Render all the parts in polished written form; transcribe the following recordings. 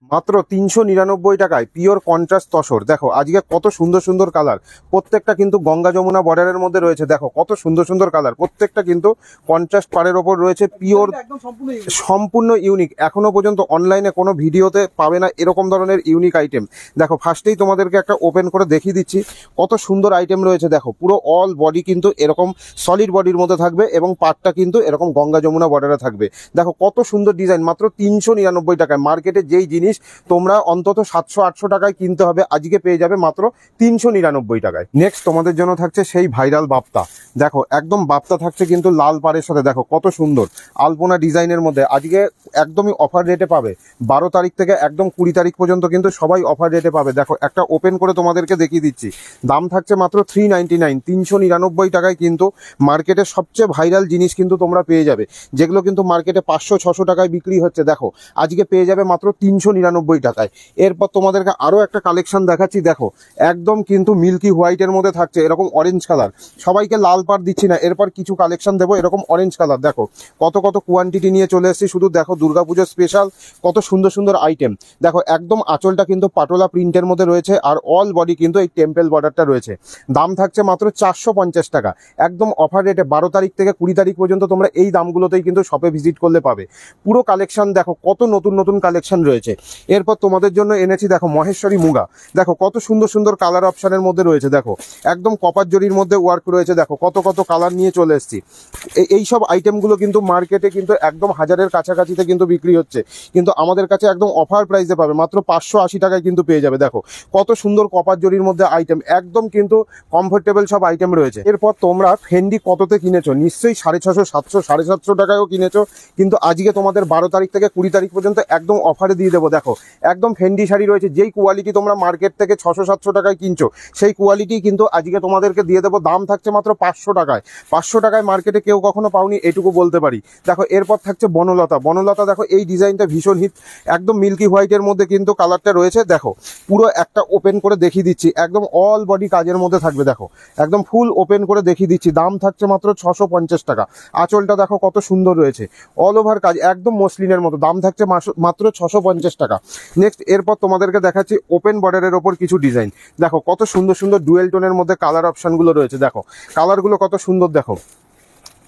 মাত্র ৩৯৯ টাকায় pure contrast tussar. দেখো আজকে কত সুন্দর সুন্দর কালার, প্রত্যেকটা কিন্তু গঙ্গা যমুনা বর্ডারের মধ্যে রয়েছে। দেখো কত সুন্দর সুন্দর কালার, প্রত্যেকটা কিন্তু কন্ট্রাস্ট পাড়ের ওপর রয়েছে, পিওর সম্পূর্ণ ইউনিক। এখনো পর্যন্ত অনলাইনে কোনো ভিডিওতে পাবে না এরকম ধরনের ইউনিক আইটেম। দেখো ফার্স্টেই তোমাদেরকে একটা ওপেন করে দেখিয়ে দিচ্ছি কত সুন্দর আইটেম রয়েছে। দেখো পুরো অল বডি কিন্তু এরকম সলিড বডির মধ্যে থাকবে এবং পাটটা কিন্তু এরকম গঙ্গা যমুনা বর্ডারে থাকবে। দেখো কত সুন্দর ডিজাইন, মাত্র ৩৯৯ টাকায়। মার্কেটে যেই জিনিস তোমরা অন্তত ৭০০-৮০০ টাকায় কিনতে হবে, আজকে পেয়ে যাবে মাত্র ৩৯৯ টাকায়। নেক্সট তোমাদের জন্য থাকছে সেই ভাইরাল বাপ্তা। দেখো একদম বাপ্তা থাকছে কিন্তু লাল পাড়ের সাথে। দেখো কত সুন্দর আলপনা ডিজাইনের মধ্যে, আজকে একদমই অফার রেটে পাবে। ১২ তারিখ থেকে একদম ২০ তারিখ পর্যন্ত কিন্তু সবাই অফার রেটে পাবে। দেখো একটা ওপেন করে তোমাদেরকে দেখিয়ে দিচ্ছি, দাম থাকছে মাত্র 399, ৩৯৯ টাকায়। কিন্তু মার্কেটের সবচেয়ে ভাইরাল জিনিস কিন্তু তোমরা পেয়ে যাবে, যেগুলো কিন্তু মার্কেটে ৫০০-৬০০ টাকায় বিক্রি হচ্ছে। দেখো আজকে পেয়ে যাবে মাত্র ৩৯৯ টাকায়। এরপর তোমাদেরকে আরও একটা কালেকশন দেখাচ্ছি। দেখো একদম কিন্তু মিল্কি হোয়াইটের মধ্যে থাকছে এরকম অরেঞ্জ কালার। সবাইকে লাল পাড় দিচ্ছি না, এরপর কিছু কালেকশন দেবো এরকম অরেঞ্জ কালার। দেখো কত কত কোয়ান্টিটি নিয়ে চলে এসেছি, শুধু দেখো দুর্গাপুজোর স্পেশাল কত সুন্দর সুন্দর আইটেম। দেখো একদম আঁচলটা কিন্তু পাটোলা প্রিন্টের মধ্যে রয়েছে, আর অল বডি কিন্তু এই টেম্পেল বর্ডারটা রয়েছে। দাম থাকছে মাত্র ৪৫০ টাকা, একদম অফার রেটে। ১২ তারিখ থেকে ২০ তারিখ পর্যন্ত তোমরা এই দামগুলোতেই কিন্তু শপে ভিজিট করলে পাবে। পুরো কালেকশন দেখো কত নতুন নতুন কালেকশন রয়েছে। এরপর তোমাদের জন্য এনেছি দেখো মহেশ্বরী মুগা। দেখো কত সুন্দর সুন্দর কালার অপশনের মধ্যে রয়েছে। দেখো একদম কপার জরির মধ্যে ওয়ার্ক রয়েছে। দেখো কত কত কালার নিয়ে চলে এসেছি। এই সব আইটেমগুলো কিন্তু মার্কেটে কিন্তু একদম হাজারের কাছাকাছিতে কিন্তু বিক্রি হচ্ছে, কিন্তু আমাদের কাছে একদম অফার প্রাইসে পাবে, মাত্র ৫৮০ টাকায় কিন্তু পেয়ে যাবে। দেখো কত সুন্দর কপার জরির মধ্যে আইটেম, একদম কিন্তু কমফোর্টেবল সব আইটেম রয়েছে। এরপর তোমরা ফেন্ডি কততে কিনেছো, নিশ্চয়ই ৬৫০, ৭০০, ৭৫০ টাকায়ও কিনেছো, কিন্তু আজকে তোমাদের ১২ তারিখ থেকে ২০ তারিখ পর্যন্ত একদম অফারে দিয়ে দেবো। দেখো একদম ফেন্ডি শাড়ি রয়েছে, যেই কোয়ালিটি তোমরা মার্কেট থেকে ৬০০-৭০০ টাকায় কিনছো সেই কোয়ালিটি কিন্তু আজকে তোমাদেরকে দিয়ে দেবো। দাম থাকছে মাত্র ৫০০ টাকায়। ৫০০ টাকায় মার্কেটে কেউ কখনো পাওনি, এটুকু বলতে পারি। দেখো এরপর থাকছে বনলতা। বনলতা দেখো এই ডিজাইনটা ভীষণ হিট, একদম মিল্কি হোয়াইটের মধ্যে কিন্তু কালারটা রয়েছে। দেখো পুরো একটা ওপেন করে দেখিয়ে দিচ্ছি, একদম অল বডি কাজের মধ্যে থাকবে। দেখো একদম ফুল ওপেন করে দেখিয়ে দিচ্ছি, দাম থাকছে মাত্র ৬৫০ টাকা। আঁচলটা দেখো কত সুন্দর রয়েছে, অল ওভার কাজ একদম মসলিনের মতো। দাম থাকছে মাত্র ৬৫০ টাকা। নেক্সট এরপর তোমাদেরকে দেখাচ্ছি ওপেন বর্ডারের ওপর কিছু ডিজাইন। দেখো কত সুন্দর সুন্দর ডুয়েল টোনের মধ্যে কালার অপশনগুলো রয়েছে। দেখো কালারগুলো কত সুন্দর। দেখো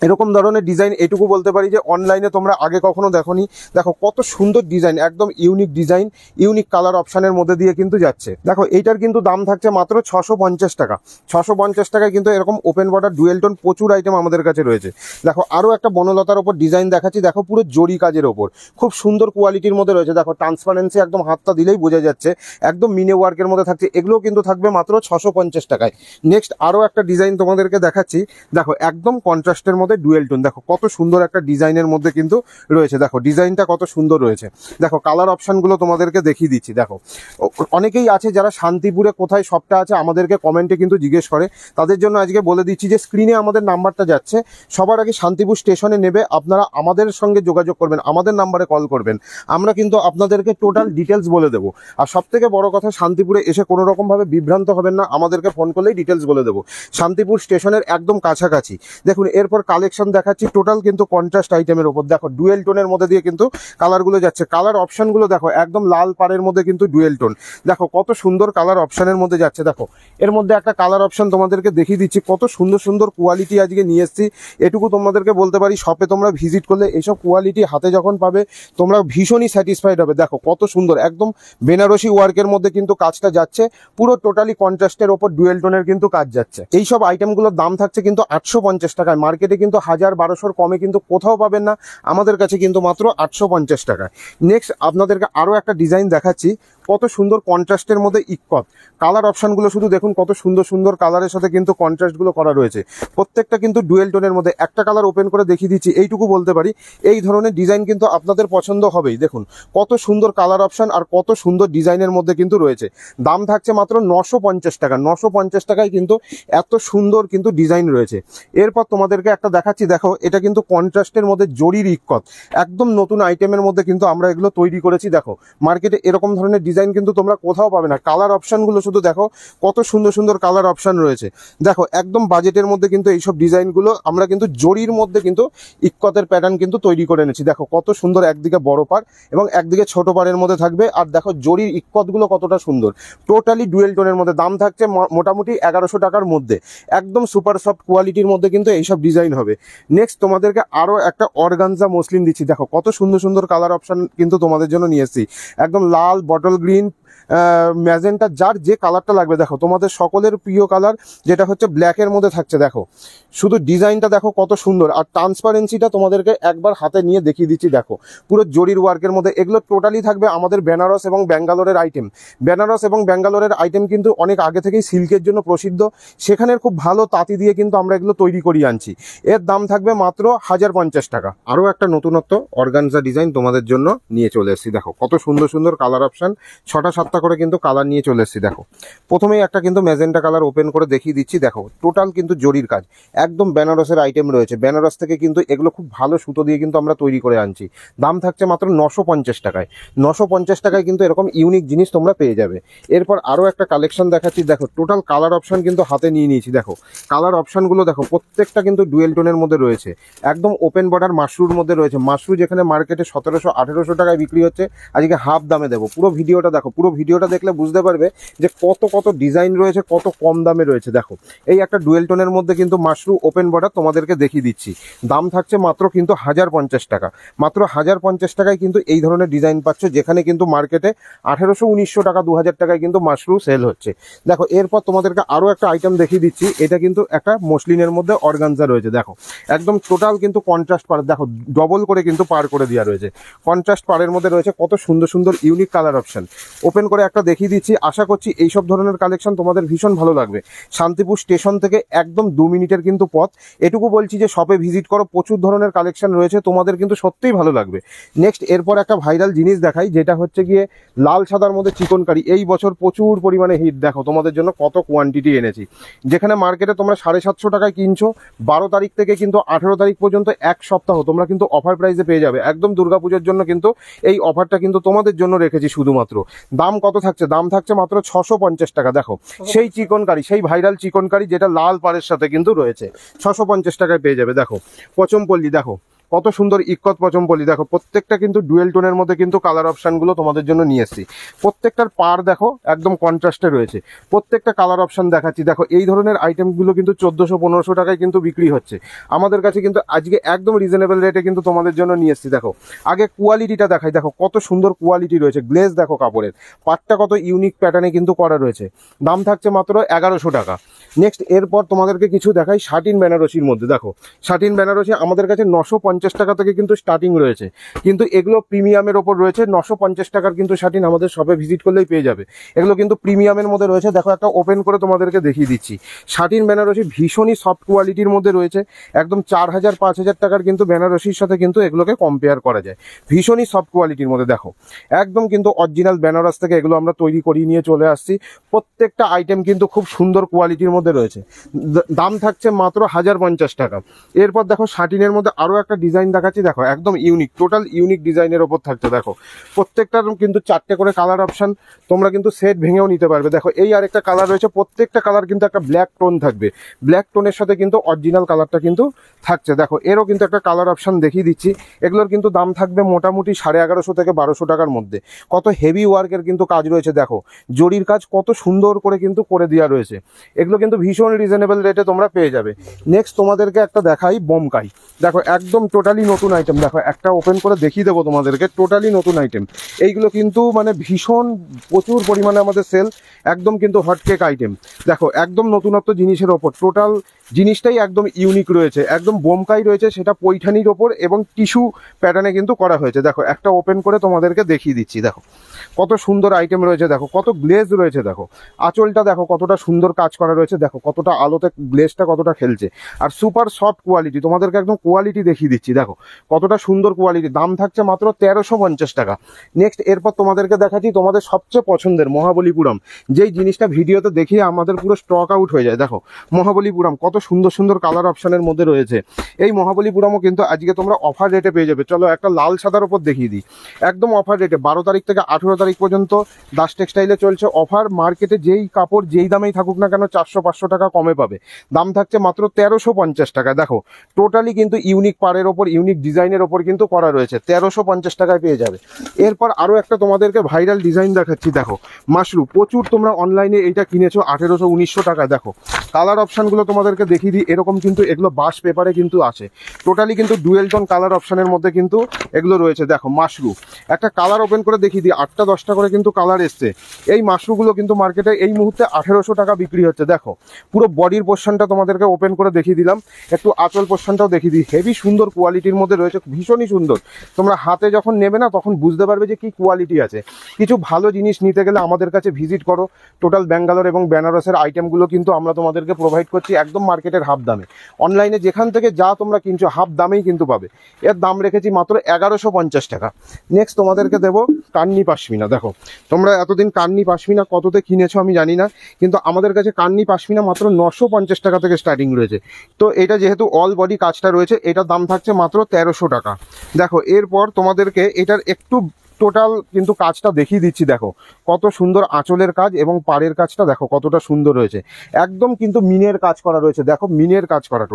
এরকম ধরনের ডিজাইন এটুকু বলতে পারি যে অনলাইনে তোমরা আগে কখনো দেখোনি। দেখো কত সুন্দর ডিজাইন, একদম ইউনিক ডিজাইন, ইউনিক কালার অপশনের মধ্যে দিয়ে কিন্তু যাচ্ছে। দেখো এইটার কিন্তু দাম থাকছে মাত্র ৬৫০ টাকা। ৬৫০ টাকায় কিন্তু এরকম ওপেন বর্ডার ডুয়েল টোন প্রচুর আইটেম আমাদের কাছে রয়েছে। দেখো আরও একটা বনলতার ওপর ডিজাইন দেখাচ্ছি। দেখো পুরো জরি কাজের ওপর খুব সুন্দর কোয়ালিটির মধ্যে রয়েছে। দেখো ট্রান্সপারেন্সি একদম হাতটা দিলেই বোঝা যাচ্ছে, একদম মিনে ওয়ার্কের মধ্যে থাকছে। এগুলো কিন্তু থাকবে মাত্র ৬৫০ টাকায়। নেক্সট আরও একটা ডিজাইন তোমাদেরকে দেখাচ্ছি। দেখো একদম কন্ট্রাস্টের মধ্যে ডুয়েল টোন। দেখো কত সুন্দর একটা ডিজাইনের মধ্যে কিন্তু রয়েছে। দেখো ডিজাইনটা কত সুন্দর রয়েছে। দেখো কালার অপশনগুলো তোমাদেরকে দেখিয়ে দিচ্ছি। দেখো অনেকেই আছে যারা শান্তিপুরে কোথায় শপটা আছে আমাদেরকে কমেন্টে কিন্তু জিজ্ঞেস করে, তাদের জন্য আজকে বলে দিচ্ছি যে স্ক্রিনে আমাদের নাম্বারটা যাচ্ছে, সবার আগে শান্তিপুর স্টেশনে নেবে আপনারা আমাদের সঙ্গে যোগাযোগ করবেন, আমাদের নাম্বারে কল করবেন, আমরা কিন্তু আপনাদেরকে টোটাল ডিটেলস বলে দেবো। আর সব থেকে বড় কথা, শান্তিপুরে এসে কোনো রকমভাবে বিভ্রান্ত হবেন না, আমাদেরকে ফোন করলেই ডিটেলস বলে দেবো। শান্তিপুর স্টেশনের একদম কাছাকাছি। দেখুন এরপর কালেকশন দেখাচ্ছি টোটাল কিন্তু কন্ট্রাস্ট আইটেমের উপর। দেখো ডুয়েল টোনের মধ্যে দিয়ে কিন্তু কালারগুলো যাচ্ছে। কালার অপশনগুলো দেখো একদম লাল পাড়ের মধ্যে কিন্তু ডুয়েল টোন। দেখো কত সুন্দর কালার অপশনের মধ্যে যাচ্ছে। দেখো এর মধ্যে একটা কালার অপশন তোমাদেরকে দেখিয়ে দিচ্ছি, কত সুন্দর সুন্দর কোয়ালিটি আজকে নিয়ে এসেছি। এটুকু তোমাদেরকে বলতে পারি, শপে তোমরা ভিজিট করলে এইসব কোয়ালিটি হাতে যখন পাবে তোমরা ভীষণই স্যাটিসফাইড হবে। দেখো কত সুন্দর একদম বেনারসি ওয়ার্কের মধ্যে কিন্তু কাজটা যাচ্ছে, পুরো টোটালি কন্ট্রাস্টের ওপর ডুয়েল টোনের কিন্তু কাজ যাচ্ছে। এইসব আইটেমগুলোর দাম থাকছে কিন্তু ৮৫০ টাকায়। মার্কেটে কিন্তু ১০০০-১২০০ কমে কিন্তু কোথাও পাবেন না, আমাদের কাছে কিন্তু মাত্র ৮৫০ টাকায়। নেক্সট আপনাদেরকে আরও একটা ডিজাইন দেখাচ্ছি, কত সুন্দর কন্ট্রাস্টের মধ্যে ইক্কত। কালার অপশনগুলো শুধু দেখুন, কত সুন্দর সুন্দর কালারের সাথে কিন্তু কন্ট্রাস্টগুলো করা রয়েছে। প্রত্যেকটা কিন্তু ডুয়েল টোনের মধ্যে। একটা কালার ওপেন করে দেখিয়ে দিচ্ছি, এইটুকু বলতে পারি এই ধরনের ডিজাইন কিন্তু আপনাদের পছন্দ হবেই। দেখুন কত সুন্দর কালার অপশন আর কত সুন্দর ডিজাইনের মধ্যে কিন্তু রয়েছে। দাম থাকছে মাত্র ৯৫০ টাকা। ৯৫০ টাকায় কিন্তু এত সুন্দর কিন্তু ডিজাইন রয়েছে। এরপর তোমাদেরকে একটা দেখাচ্ছি। দেখো এটা কিন্তু কন্ট্রাস্টের মধ্যে জরির ইক্কত, একদম নতুন আইটেমের মধ্যে কিন্তু আমরা এগুলো তৈরি করেছি। দেখো মার্কেটে এরকম ধরনের ডিজাইন কিন্তু তোমরা কোথাও পাবে না। কালার অপশানগুলো শুধু দেখো, কত সুন্দর সুন্দর কালার অপশান রয়েছে। দেখো একদম বাজেটের মধ্যে কিন্তু এইসব ডিজাইনগুলো আমরা কিন্তু জরির মধ্যে কিন্তু ইক্কতের প্যাটার্ন কিন্তু তৈরি করে এনেছি। দেখো কত সুন্দর, একদিকে বড় পার এবং একদিকে ছোট পাড়ের মধ্যে থাকবে। আর দেখো জরির ইক্কতগুলো কতটা সুন্দর, টোটালি ডুয়েল টোনের মধ্যে। দাম থাকছে মোটামুটি 1100 টাকার মধ্যে, একদম সুপার সফট কোয়ালিটির মধ্যে কিন্তু এইসব ডিজাইন হবে। নেক্সট তোমাদেরকে আরও একটা অর্গানজা মসলিন দিচ্ছি। দেখো কত সুন্দর সুন্দর কালার অপশান কিন্তু তোমাদের জন্য নিয়ে এসেছি। একদম লাল, বটল গ্রিন, ম্যাজেন্টা, যার যে কালারটা লাগবে। দেখো তোমাদের সকলের প্রিয় কালার যেটা হচ্ছে ব্ল্যাকের মধ্যে থাকছে। দেখো শুধু ডিজাইনটা দেখো কত সুন্দর, আর ট্রান্সপারেন্সিটা তোমাদেরকে একবার হাতে নিয়ে দেখিয়ে দিচ্ছি। দেখো পুরো জরির ওয়ার্কের মধ্যে এগুলো টোটালি থাকবে আমাদের বেনারস এবং ব্যাঙ্গালোরের আইটেম। বেনারস এবং ব্যাঙ্গালোরের আইটেম কিন্তু অনেক আগে থেকেই সিল্কের জন্য প্রসিদ্ধ, সেখানের খুব ভালো তাঁতি দিয়ে কিন্তু আমরা এগুলো তৈরি করিয়ে আনছি। এর দাম থাকবে মাত্র 1050 টাকা। আরও একটা নতুনত্ব অর্গানজা ডিজাইন তোমাদের জন্য নিয়ে চলে এসেছি। দেখো কত সুন্দর সুন্দর কালার অপশান, 6টা-7টা করে কিন্তু কালার নিয়ে চলে এসেছি। দেখো প্রথমেই একটা কিন্তু ম্যাজেন্টা কালার ওপেন করে দেখিয়ে দিচ্ছি। দেখো টোটাল কিন্তু জরির কাজ, একদম বেনারসের আইটেম রয়েছে। বেনারস থেকে কিন্তু এগুলো খুব ভালো সুতো দিয়ে কিন্তু আমরা তৈরি করে আনছি। দাম থাকছে মাত্র 950 টাকায়। 950 টাকায় কিন্তু এরকম ইউনিক জিনিস তোমরা পেয়ে যাবে। এরপর আরও একটা কালেকশন দেখাচ্ছি। দেখো টোটাল কালার অপশান কিন্তু হাতে নিয়ে নিয়েছি। দেখো কালার অপশানগুলো দেখো, প্রত্যেকটা কিন্তু ডুয়েল টোনের মধ্যে রয়েছে, একদম ওপেন বর্ডার মাশরুর মধ্যে রয়েছে। মাশরু যেখানে মার্কেটে 1700-1800 টাকায় বিক্রি হচ্ছে, আজকে হাফ দামে দেবো। পুরো ভিডিওটা দেখো, পুরো ভিডিওটা দেখলে বুঝতে পারবে যে কত কত ডিজাইন রয়েছে, কত কম দামে রয়েছে। দেখো এই একটা ডুয়েল টোনের মধ্যে কিন্তু মাশরু ওপেন বর্ডার তোমাদেরকে দেখিয়ে দিচ্ছি। দাম থাকছে মাত্র কিন্তু 1050 টাকা। মাত্র 1050 টাকায় কিন্তু এই ধরনের ডিজাইন পাচ্ছ, যেখানে কিন্তু মার্কেটে 1800-1900 টাকা, 2000 টাকায় কিন্তু মাশরু সেল হচ্ছে। দেখো এরপর তোমাদেরকে আরও একটা আইটেম দেখিয়ে দিচ্ছি। এটা কিন্তু একটা মসলিনের মধ্যে অর্গানজা রয়েছে। দেখো একদম টোটাল কিন্তু কন্ট্রাস্ট পার, দেখো ডবল করে কিন্তু পার করে দেওয়া রয়েছে। কন্ট্রাস্ট পারের মধ্যে রয়েছে কত সুন্দর সুন্দর ইউনিক কালার অপশন। ওপেন করে একটা দেখিয়ে দিচ্ছি। আশা করছি এইসব ধরনের কালেকশন তোমাদের ভীষণ ভালো লাগবে। শান্তিপুর স্টেশন থেকে একদম 2 মিনিটের কিন্তু পথ। এটুকু বলছি যে শপে ভিজিট করো, প্রচুর ধরনের কালেকশন রয়েছে, তোমাদের কিন্তু সত্যিই ভালো লাগবে। নেক্সট এরপর একটা ভাইরাল জিনিস দেখাই, যেটা হচ্ছে গিয়ে লাল সাদার মধ্যে চিকনকারি। এই বছর প্রচুর পরিমাণে হিট। দেখো তোমাদের জন্য কত কোয়ান্টিটি এনেছি। যেখানে মার্কেটে তোমরা 750 টাকায় কিনছো, 12 তারিখ থেকে কিন্তু 18 তারিখ পর্যন্ত এক সপ্তাহ তোমরা কিন্তু অফার প্রাইসে পেয়ে যাবে। একদম দুর্গাপুজোর জন্য কিন্তু এই অফারটা কিন্তু তোমাদের জন্য রেখেছি শুধুমাত্র। দাম কত থাকছে? দাম থাকছে মাত্র 650 টাকা। দেখো সেই চিকনকারি, সেই ভাইরাল চিকনকারি যেটা লাল পাড়ের সাথে কিন্তু রয়েছে, 650 টাকায় পেয়ে যাবে। দেখো পচমপল্লী, দেখো কত সুন্দর ইক্কত পচমপল্লী। দেখো প্রত্যেকটা কিন্তু ডুয়েল টোনের মধ্যে কিন্তু কালার অপশানগুলো তোমাদের জন্য নিয়ে এসেছি। প্রত্যেকটার পার দেখো একদম কন্ট্রাস্টে রয়েছে। প্রত্যেকটা কালার অপশান দেখাচ্ছি। দেখো এই ধরনের আইটেমগুলো কিন্তু 1400-1500 টাকায় কিন্তু বিক্রি হচ্ছে। আমাদের কাছে কিন্তু আজকে একদম রিজনেবল রেটে কিন্তু তোমাদের জন্য নিয়ে এসেছি। দেখো আগে কোয়ালিটিটা দেখাই। দেখো কত সুন্দর কোয়ালিটি রয়েছে। গ্লেজ দেখো কাপড়ের, পাটটা কত ইউনিক প্যাটার্নে কিন্তু করা রয়েছে। দাম থাকছে মাত্র 1100 টাকা। নেক্সট এরপর তোমাদেরকে কিছু দেখাই শাটিন বেনারসির মধ্যে। দেখো শাটিন বেনারসি আমাদের কাছে 950 টাকা থেকে কিন্তু স্টার্টিং রয়েছে, কিন্তু এগুলো প্রিমিয়ামের ওপর রয়েছে। 950 টাকার কিন্তু শাটিন আমাদের শপে ভিজিট করলেই পেয়ে যাবে। এগুলো কিন্তু প্রিমিয়ামের মধ্যে রয়েছে। দেখো একটা ওপেন করে তোমাদেরকে দেখিয়ে দিচ্ছি। শাটিন বেনারসি ভীষণই সফট কোয়ালিটির মধ্যে রয়েছে। একদম 4000-5000 টাকার কিন্তু বেনারসির সাথে কিন্তু এগুলোকে কম্পেয়ার করা যায়। ভীষণই সফট কোয়ালিটির মধ্যে। দেখো একদম কিন্তু অরিজিনাল বেনারস থেকে এগুলো আমরা তৈরি করিয়ে নিয়ে চলে আসছি। প্রত্যেকটা আইটেম কিন্তু খুব সুন্দর কোয়ালিটির মধ্যে রয়েছে। দাম থাকছে মাত্র 1050 টাকা। এরপর দেখো শাটিনের মধ্যে আরও একটা ডিজাইন দেখাচ্ছি। দেখো একদম ইউনিক, টোটাল ইউনিক ডিজাইনের ওপর থাকছে। দেখো প্রত্যেকটার কিন্তু 4টে করে কালার অপশান, তোমরা কিন্তু সেট ভেঙেও নিতে পারবে। দেখো এই আরেকটা কালার রয়েছে। প্রত্যেকটা কালার কিন্তু একটা ব্ল্যাক টোন থাকবে। ব্ল্যাক টোনের সাথে কিন্তু অরিজিনাল কালারটা কিন্তু থাকছে। দেখো এরও কিন্তু একটা কালার অপশান দেখিয়ে দিচ্ছি। এগুলোর কিন্তু দাম থাকবে মোটামুটি 1150 থেকে 1200 টাকার মধ্যে। কত হেভি ওয়ার্কের কিন্তু কাজ রয়েছে। দেখো জরির কাজ কত সুন্দর করে কিন্তু করে দেওয়া রয়েছে। এগুলো কিন্তু ভীষণ রিজনেবল রেটে তোমরা পেয়ে যাবে। নেক্সট তোমাদেরকে একটা দেখাই বোমকাই। দেখো একদম টোটালি নতুন আইটেম। দেখো একটা ওপেন করে দেখিয়ে দেবো তোমাদেরকে, টোটালি নতুন আইটেম। এইগুলো কিন্তু মানে ভীষণ প্রচুর পরিমাণে আমাদের সেল, একদম কিন্তু হটকেক আইটেম। দেখো একদম নতুনত্ব জিনিসের ওপর, টোটাল জিনিসটাই একদম ইউনিক রয়েছে। একদম বোমকাই রয়েছে, সেটা পৈঠানির ওপর এবং টিস্যু প্যাটার্নে কিন্তু করা হয়েছে। দেখো একটা ওপেন করে তোমাদেরকে দেখিয়ে দিচ্ছি। দেখো কত সুন্দর আইটেম রয়েছে। দেখো কত গ্লেজ রয়েছে। দেখো আঁচলটা দেখো কতটা সুন্দর কাজ করা রয়েছে। দেখো কতটা আলোতে গ্লেজটা কতটা খেলছে। আর সুপার সফট কোয়ালিটি, তোমাদেরকে একদম কোয়ালিটি দেখিয়ে দিচ্ছি। দিচ্ছি, দেখো কতটা সুন্দর কোয়ালিটি, দাম থাকছে মাত্র 1350 টাকা। নেক্সট এরপর তোমাদেরকে দেখাচ্ছি তোমাদের সবচেয়ে পছন্দের মহাবলীপুরম, যেই জিনিসটা ভিডিওতে দেখিয়ে আমাদের পুরো স্টক আউট হয়ে যায়। দেখো মহাবলীপুরম কত সুন্দর সুন্দর কালার অপশনের মধ্যে রয়েছে। এই মহাবলীপুরমও কিন্তু আজকে তোমরা অফার রেটে পেয়ে যাবে। চলো একটা লাল সাদার উপর দেখিয়ে দিই, একদম অফার রেটে 12 তারিখ থেকে 18 তারিখ পর্যন্ত দাস টেক্সটাইলে চলছে অফার। মার্কেটে যেই কাপড় যেই দামেই থাকুক না কেন 400-500 টাকা কমে পাবে, দাম থাকছে মাত্র 1350 টাকা। দেখো টোটালি কিন্তু ইউনিক পাড়ের ওপর ইউনিক ডিজাইনের ওপর কিন্তু করা রয়েছে, 1350 টাকায় পেয়ে যাবে। এরপর আরও একটা তোমাদেরকে ভাইরাল ডিজাইন দেখাচ্ছি, দেখো মাশরু, প্রচুর তোমরা অনলাইনে এইটা কিনেছো 1800-1900 টাকায়। দেখো কালার অপশানগুলো তোমাদেরকে দেখিয়ে দিই, এরকম কিন্তু এগুলো বাস পেপারে কিন্তু আছে, টোটালি কিন্তু ডুয়েল টোন কালার অপশানের মধ্যে কিন্তু এগুলো রয়েছে। দেখো মাশরু, একটা কালার ওপেন করে দেখিয়ে দিই, 8টা-10টা করে কিন্তু কালার এসছে। এই মাশরুগুলো কিন্তু মার্কেটে এই মুহূর্তে 1800 টাকা বিক্রি হচ্ছে। দেখো পুরো বডির পোর্শনটা তোমাদেরকে ওপেন করে দেখিয়ে দিলাম, একটু আঁচল পোর্শনটাও দেখিয়ে দিই, হেভি সুন্দর কোয়ালিটির মধ্যে রয়েছে, ভীষণই সুন্দর। তোমরা হাতে যখন নেবে না তখন বুঝতে পারবে যে কি কোয়ালিটি আছে। কিছু ভালো জিনিস নিতে গেলে আমাদের কাছে ভিজিট করো। টোটাল ব্যাঙ্গালোর এবং বেনারসের আইটেমগুলো কিন্তু আমরা তোমাদেরকে প্রোভাইড করছি একদম মার্কেটের হাফ দামে। অনলাইনে যেখান থেকে যা তোমরা কিনছো হাফ দামেই কিন্তু পাবে। এর দাম রেখেছি মাত্র 1150 টাকা। নেক্সট তোমাদেরকে দেবো কান্নি পাশমিনা। দেখো তোমরা এতদিন কান্নি পাশমিনা কততে কিনেছো আমি জানি না, কিন্তু আমাদের কাছে কান্নি পাশমিনা মাত্র 950 টাকা থেকে স্টার্টিং রয়েছে। তো এটা যেহেতু অল বডি কাজটা রয়েছে, এটার দাম থাকছে মাত্র 1300 টাকা। দেখো এরপর তোমাদেরকে এটার একটু টোটাল কিন্তু কাজটা দেখিয়ে দিচ্ছি। দেখো কত সুন্দর আঁচলের কাজ এবং পাড়ের কাজটা দেখো কতটা সুন্দর রয়েছে, একদম কিন্তু মিনের কাজ করা রয়েছে। দেখো মিনের কাজ করা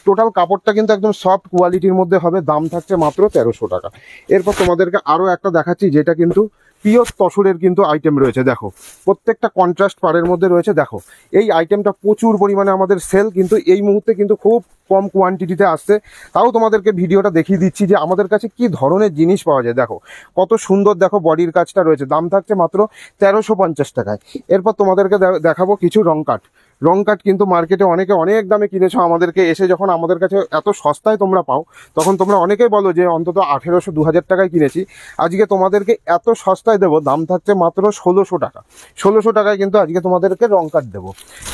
টোটাল কাপড়টা কিন্তু একদম সফট কোয়ালিটির মধ্যে হবে, দাম থাকছে মাত্র 1300 টাকা। এরপর তোমাদেরকে আরও একটা দেখাচ্ছি যেটা কিন্তু পিওর তসরের কিন্তু আইটেম রয়েছে। দেখো প্রত্যেকটা কন্ট্রাস্ট পাড়ের মধ্যে রয়েছে। দেখো এই আইটেমটা প্রচুর পরিমাণে আমাদের সেল, কিন্তু এই মুহূর্তে কিন্তু খুব কম কোয়ান্টিটিতে আসছে। তাও তোমাদেরকে ভিডিওটা দেখিয়ে দিচ্ছি যে আমাদের কাছে কি ধরনের জিনিস পাওয়া যায়। দেখো কত সুন্দর, দেখো বডির কাজটা রয়েছে, দাম থাকছে মাত্র 1350 টাকায়। এরপর তোমাদেরকে দেখাবো কিছু রং কাট কিন্তু মার্কেটে অনেকে অনেক দামে কিনেছো, আমাদেরকে এসে যখন আমাদের কাছে এত সস্তায় তোমরা পাও তখন তোমরা অনেকেই বলো যে অন্তত 1800-2000 টাকায় কিনেছি। আজকে তোমাদেরকে এত সস্তায় দেবো, দাম থাকছে মাত্র 1600 টাকা। 1600 টাকায় কিন্তু আজকে তোমাদেরকে রং কাট দেবো।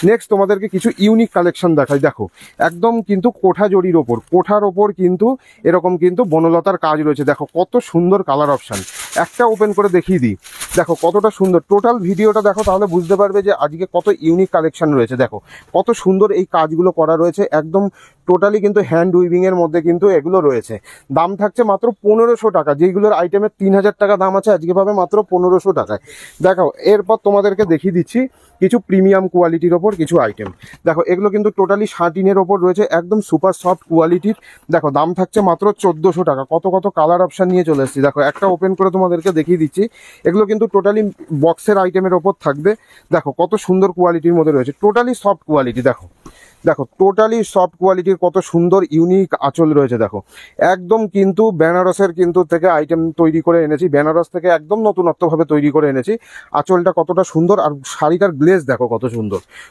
নেক্সট তোমাদেরকে কিছু ইউনিক কালেকশন দেখাই। দেখো একদম কিন্তু কোঠার ওপর কিন্তু এরকম কিন্তু বনলতার কাজ রয়েছে। দেখো কত সুন্দর কালার অপশান, একটা ওপেন করে দেখিয়ে দিই। দেখো কতটা সুন্দর, টোটাল ভিডিওটা দেখো তাহলে বুঝতে পারবে যে আজকে কত ইউনিক কালেকশন রয়েছে। দেখো কত সুন্দর এই কাজগুলো করা রয়েছে, একদম টোটালি কিন্তু হ্যান্ড উইভিং এর মধ্যে কিন্তু এগুলো রয়েছে। দাম থাকছে মাত্র 1500 টাকা, যেইগুলোর আইটেমের 3000 টাকা দাম আছে আজকে পাবে মাত্র 1500 টাকায়। দেখো এরপর তোমাদেরকে দেখিয়ে দিচ্ছি কিছু প্রিমিয়াম কোয়ালিটির ওপর কিছু আইটেম। দেখো এগুলো কিন্তু টোটালি শাটিনের ওপর রয়েছে, একদম সুপার সফট কোয়ালিটির। দেখো দাম থাকছে মাত্র 1400 টাকা। কত কালার অপশান নিয়ে চলে এসেছি। দেখো একটা ওপেন করে তোমাদেরকে দেখিয়ে দিচ্ছি, এগুলো কিন্তু টোটালি বক্সের আইটেমের ওপর থাকবে। দেখো কত সুন্দর কোয়ালিটির মধ্যে রয়েছে, টোটালি সফট কোয়ালিটি। দেখো টোটালি সফট কোয়ালিটির কত সুন্দর ইউনিক আঁচল রয়েছে। দেখো একদম কিন্তু বেনারসের কিন্তু থেকে আইটেম তৈরি করে এনেছি, বেনারস থেকে একদম নতুনত্বভাবে তৈরি করে এনেছি। আঁচলটা কতটা সুন্দর, আর শাড়িটার গ্লেজ দেখো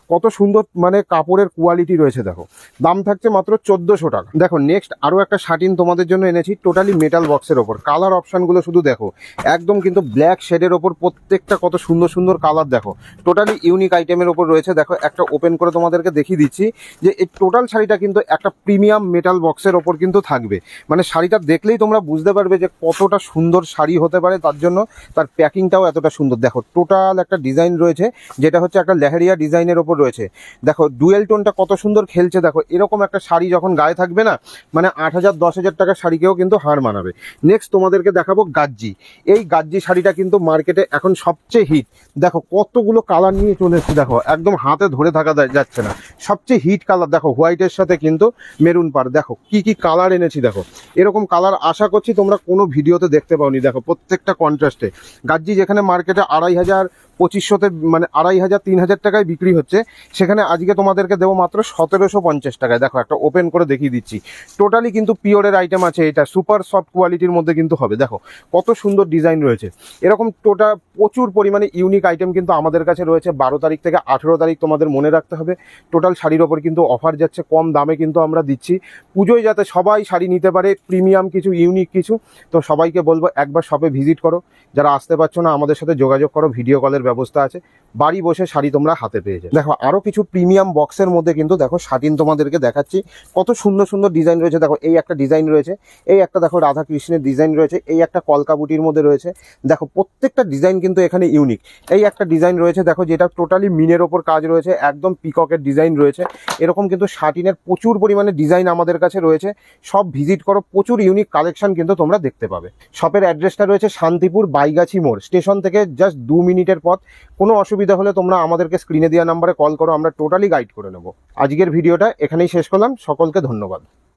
কত সুন্দর মানে কাপড়ের কোয়ালিটি রয়েছে। দেখো দাম থাকছে মাত্র 1400 টাকা। দেখো নেক্সট আরও একটা শাটিন তোমাদের জন্য এনেছি, টোটালি মেটাল বক্সের ওপর। কালার অপশানগুলো শুধু দেখো, একদম কিন্তু ব্ল্যাক শেডের ওপর প্রত্যেকটা কত সুন্দর সুন্দর কালার। দেখো টোটালি ইউনিক আইটেমের ওপর রয়েছে। দেখো একটা ওপেন করে তোমাদেরকে দেখিয়ে দিচ্ছি যে এই টোটাল শাড়িটা কিন্তু একটা প্রিমিয়াম মেটাল বক্সের ওপর কিন্তু থাকবে। মানে শাড়িটা দেখলেই তোমরা বুঝতে পারবে যে কতটা সুন্দর শাড়ি হতে পারে, তার জন্য তার প্যাকিংটাও এতটা সুন্দর। দেখো টোটাল একটা ডিজাইন রয়েছে যেটা হচ্ছে একটা লেহেরিয়া ডিজাইনের ওপর রয়েছে। দেখো ডুয়েল টোনটা কত সুন্দর খেলছে। দেখো এরকম একটা শাড়ি যখন গায়ে থাকবে না, মানে 8000-10,000 টাকার শাড়িকেও কিন্তু হার মানাবে। নেক্সট তোমাদেরকে দেখাবো গাজ্জি। এই গাজ্জি শাড়িটা কিন্তু মার্কেটে এখন সবচেয়ে হিট। দেখো কতগুলো কালার নিয়ে চলে এসেছে, দেখো একদম হাতে ধরে থাকা যাচ্ছে না, সবচেয়ে হিট কালার। দেখো হোয়াইটের সাথে কিন্তু মেরুন পাড়, দেখো কি কালার এনেছি। দেখো এরকম কালার আশা করছি তোমরা কোনো ভিডিওতে দেখতে পাওনি। দেখো প্রত্যেকটা কন্ট্রাস্টে। গাজ্জি যেখানে মার্কেটে 2500-2500তে মানে 2500-3000 টাকায় বিক্রি হচ্ছে, সেখানে আজকে তোমাদেরকে দেবো মাত্র 1750 টাকায়। দেখো একটা ওপেন করে দেখিয়ে দিচ্ছি, টোটালি কিন্তু পিওরের আইটেম আছে, এটা সুপার সফট কোয়ালিটির মধ্যে কিন্তু হবে। দেখো কত সুন্দর ডিজাইন রয়েছে। এরকম প্রচুর পরিমাণে ইউনিক আইটেম কিন্তু আমাদের কাছে রয়েছে। 12 তারিখ থেকে 18 তারিখ তোমাদের মনে রাখতে হবে। টোটাল শাড়ি শাড়ির ওপর কিন্তু অফার যাচ্ছে, কম দামে কিন্তু আমরা দিচ্ছি। পুজোয় যাতে সবাই শাড়ি নিতে পারে, প্রিমিয়াম কিছু, ইউনিক কিছু। তো সবাইকে বলবো একবার শপে ভিজিট করো। যারা আসতে পারছো না আমাদের সাথে যোগাযোগ করো, ভিডিও কলের ব্যবস্থা আছে, বাড়ি বসে শাড়ি তোমরা হাতে পেয়ে যাবে। দেখো আরও কিছু প্রিমিয়াম বক্সের মধ্যে কিন্তু দেখো শাটিন তোমাদেরকে দেখাচ্ছি, কত সুন্দর সুন্দর ডিজাইন রয়েছে। দেখো এই একটা ডিজাইন রয়েছে, এই একটা দেখো রাধা কৃষ্ণের ডিজাইন রয়েছে, এই একটা কলকা বুটির মধ্যে রয়েছে। দেখো প্রত্যেকটা ডিজাইন কিন্তু এখানে ইউনিক। এই একটা ডিজাইন রয়েছে দেখো, যেটা টোটালি মিনের ওপর কাজ রয়েছে, একদম পিককের ডিজাইন রয়েছে। এরকম কিন্তু শাটিনের প্রচুর পরিমাণে ডিজাইন আমাদের কাছে রয়েছে। সব ভিজিট করো, প্রচুর ইউনিক কালেকশন কিন্তু তোমরা দেখতে পাবে। শপের অ্যাড্রেসটা রয়েছে শান্তিপুর বাইগাছি মোড়, স্টেশন থেকে জাস্ট 2 মিনিটের পথ। কোনো অসুবিধা হলে তোমরা আমাদেরকে স্ক্রিনে দেওয়া নাম্বারে কল করো, আমরা টোটালি গাইড করে নেবো। আজকের ভিডিওটা এখানেই শেষ করলাম, সকলকে ধন্যবাদ।